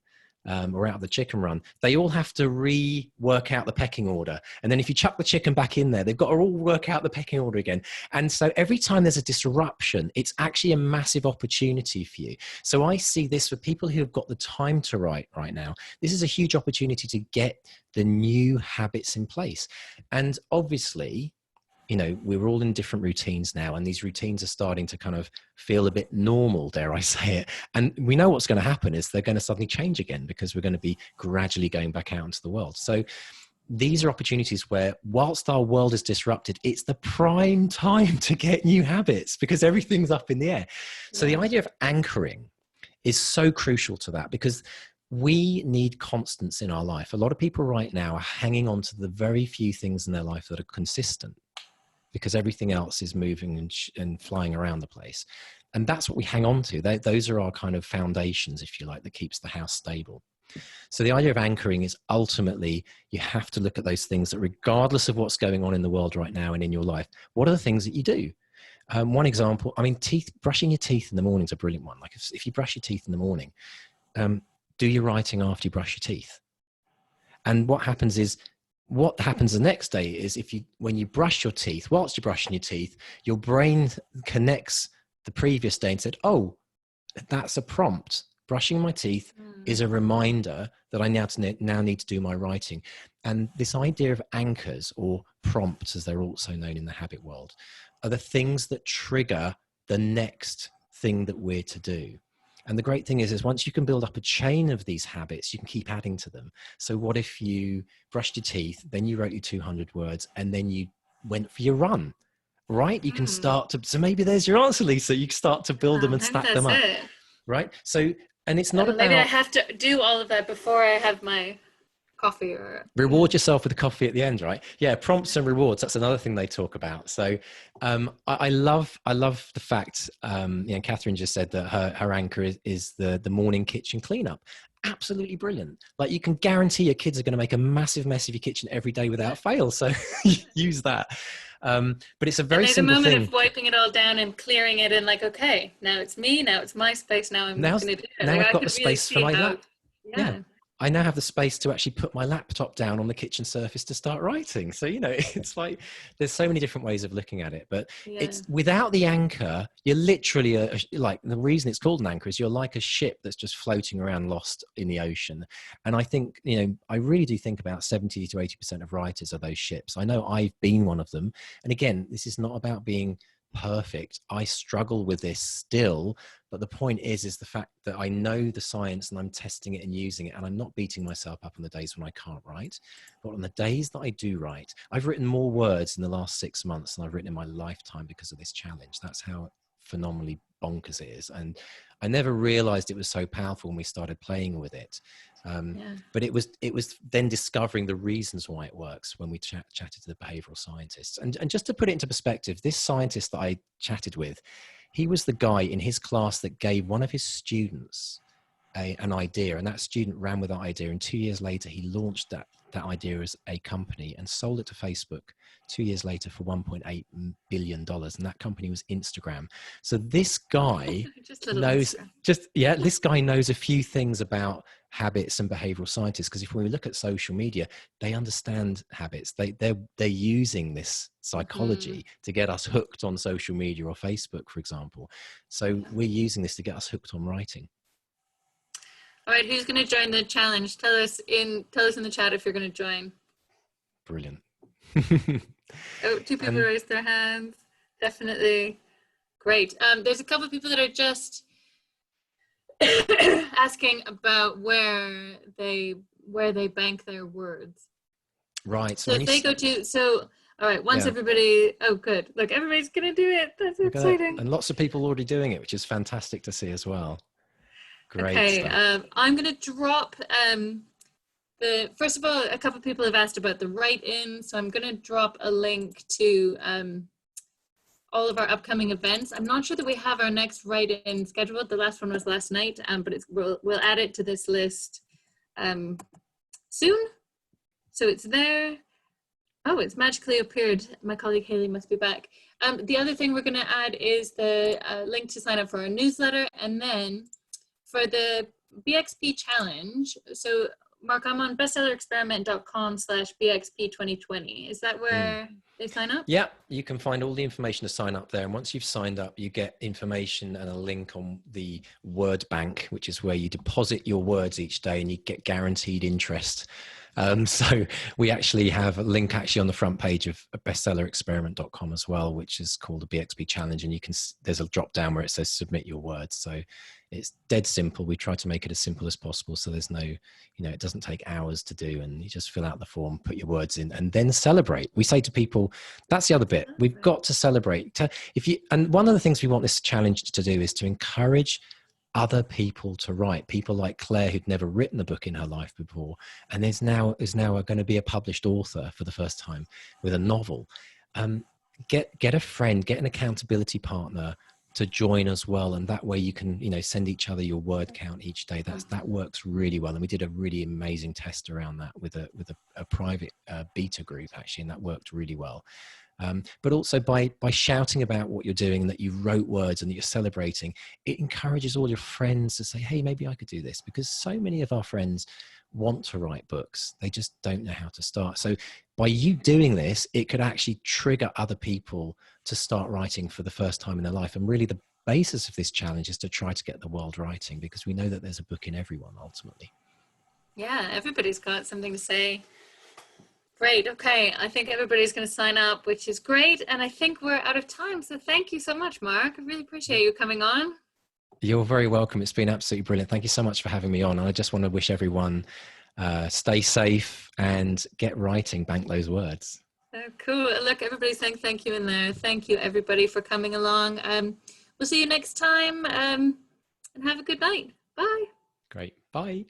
or out of the chicken run, they all have to rework out the pecking order. And then if you chuck the chicken back in there, they've got to all work out the pecking order again. And so every time there's a disruption, it's actually a massive opportunity for you. So I see this for people who have got the time to write right now. This is a huge opportunity to get the new habits in place. And obviously, you know, we're all in different routines now, and these routines are starting to kind of feel a bit normal, dare I say it. And we know what's going to happen is they're going to suddenly change again, because we're going to be gradually going back out into the world. So these are opportunities where, whilst our world is disrupted, it's the prime time to get new habits, because everything's up in the air. So the idea of anchoring is so crucial to that, because we need constants in our life. A lot of people right now are hanging on to the very few things in their life that are consistent, because everything else is moving and flying around the place. And that's what we hang on to. Those are our kind of foundations, if you like, that keeps the house stable. So the idea of anchoring is ultimately, you have to look at those things that, regardless of what's going on in the world right now and in your life, what are the things that you do? One example, I mean, brushing your teeth in the morning is a brilliant one. Like if you brush your teeth in the morning, do your writing after you brush your teeth. And what happens the next day is, when you brush your teeth, whilst you're brushing your teeth, your brain connects the previous day and said, oh, that's a prompt. Brushing my teeth is a reminder that I now need to do my writing. And this idea of anchors, or prompts as they're also known in the habit world, are the things that trigger the next thing that we're to do. And the great thing is once you can build up a chain of these habits, you can keep adding to them. So what if you brushed your teeth, then you wrote your 200 words, and then you went for your run? right? You can start to, so maybe there's your answer, Lisa. You can start to build them and Maybe stack that's them up, it. right? So, and it's not Maybe I about have to do all of that before I have my coffee or reward yourself with a coffee at the end, right? Yeah, prompts and rewards. That's another thing they talk about. So I love the fact, Catherine just said that her anchor is the morning kitchen cleanup. Absolutely brilliant. Like, you can guarantee your kids are going to make a massive mess of your kitchen every day without fail. So use that. But it's a very simple moment thing. of wiping it all down and clearing it and like, okay, now it's me, now it's my space, now I'm going to do it. Now Like, I've got I the could really space for see my how, lap. Yeah. I now have the space to actually put my laptop down on the kitchen surface to start writing. So, it's like, there's so many different ways of looking at it, but it's without the anchor, you're literally like, the reason it's called an anchor is you're like a ship that's just floating around lost in the ocean. And I think, I really do think about 70 to 80% of writers are those ships. I know I've been one of them. And again, this is not about being perfect. I struggle with this still, but the point is the fact that I know the science and I'm testing it and using it, and I'm not beating myself up on the days when I can't write. But on the days that I do write, I've written more words in the last 6 months than I've written in my lifetime because of this challenge. That's how phenomenally bonkers it is. And I never realized it was so powerful when we started playing with it. But it was then discovering the reasons why it works when we chatted to the behavioral scientists. And just to put it into perspective, this scientist that I chatted with, he was the guy in his class that gave one of his students an idea, and that student ran with that idea. And 2 years later, he launched that idea as a company and sold it to Facebook 2 years later for $1.8 billion. And that company was Instagram. So this guy this guy knows a few things about habits and behavioral scientists, because if we look at social media, they understand habits. They're using this psychology to get us hooked on social media or Facebook, for example. So we're using this to get us hooked on writing. All right, who's going to join the challenge? Tell us in the chat if you're going to join. Brilliant. Oh, 2 people raised their hands. Definitely. Great. There's a couple of people that are just asking about where they bank their words. Right. So if they go to, all right, once everybody, oh good. Look, everybody's going to do it. That's exciting. And lots of people already doing it, which is fantastic to see as well. Great. Okay, I'm going to drop first of all, a couple of people have asked about the write-in, so I'm going to drop a link to all of our upcoming events. I'm not sure that we have our next write-in scheduled. The last one was last night, but we'll add it to this list soon. So it's there. Oh, it's magically appeared. My colleague Haley must be back. The other thing we're going to add is the link to sign up for our newsletter, and then for the BXP challenge. So Mark, I'm on bestsellerexperiment.com/BXP2020. Is that where they sign up? Yeah, you can find all the information to sign up there. And once you've signed up, you get information and a link on the word bank, which is where you deposit your words each day and you get guaranteed interest. So we actually have a link on the front page of bestsellerexperiment.com as well, which is called the BXP challenge. And there's a drop down where it says submit your words. So it's dead simple. We try to make it as simple as possible. So there's no, it doesn't take hours to do, and you just fill out the form, put your words in, and then celebrate. We say to people, that's the other bit. We've got to celebrate. And one of the things we want this challenge to do is to encourage other people to write. People like Claire, who'd never written a book in her life before, and is now going to be a published author for the first time with a novel. Get a friend, get an accountability partner to join as well, and that way you can send each other your word count each day. That works really well, and we did a really amazing test around that with a private beta group actually, and that worked really well. But also by shouting about what you're doing and that you wrote words and that you're celebrating, it encourages all your friends to say, hey, maybe I could do this, because so many of our friends want to write books. They just don't know how to start. So by you doing this, it could actually trigger other people to start writing for the first time in their life. And really the basis of this challenge is to try to get the world writing, because we know that there's a book in everyone ultimately. Yeah, everybody's got something to say. Great. Okay. I think everybody's going to sign up, which is great. And I think we're out of time. So thank you so much, Mark. I really appreciate you coming on. You're very welcome. It's been absolutely brilliant. Thank you so much for having me on. And I just want to wish everyone stay safe and get writing, bank those words. Oh, cool. Look, everybody's saying thank you in there. Thank you, everybody, for coming along. We'll see you next time, and have a good night. Bye. Great. Bye.